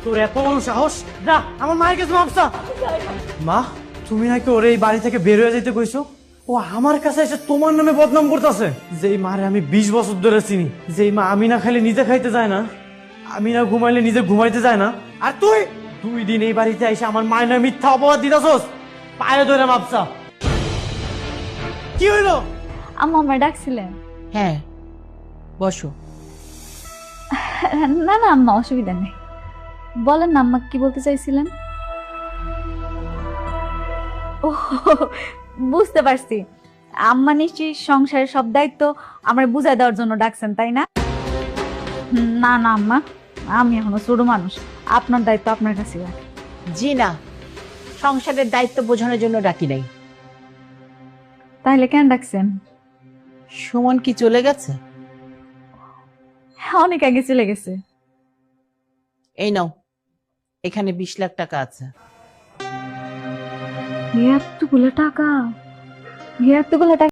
তোর এত বড় সাহস, যা আমার মায়ের কাছে মাপসা। মা, তুমি নাকি ওরে এই বাড়ি থেকে বের হয়ে যেতে কইছো? ও আমার কাছে এসে তোমার নামে বদনাম করতেছে। যেই মারে আমি 20 বছর ধরে চিনি, যেই মা আমি না খাইলে নিজে খাইতে যায় না, আমি না ঘুমাইলে নিজে ঘুমাইতে যায় না, আর তুই 2 দিন এই বাড়িতে এসে আমার মায়ের নামে মিথ্যা অপবাদ দিতেছস। পায়ে ধরে মাপসা। কি হইলো? আম্মা আমার ডাকছিলেন? হ্যাঁ, বসো। না না আম্মা, অসুবিধা নেই, বলেন না আম্মা কি বলতে চাইছিলেন। ও, বুঝতে পারছি, আম্মা নিশ্চয়ই সংসারের সব দায়িত্ব আমার বুঝাই দেওয়ার জন্য ডাকছেন, তাই না? না না আম্মা, আমি এখনো ছোট মানুষ, আপনার দায়িত্ব আপনার কাছে রাখি। জি না, সংসারের দায়িত্ব বোঝানোর জন্য ডাকি নাই। তাহলে কেন ডাকছেন? সুমন কি চলে গেছে? হ্যাঁ, অনেক আগে চলে গেছে। এই নাও, এখানে 20 লাখ টাকা আছে। এতগুলো টাকা, এতগুলো টাকা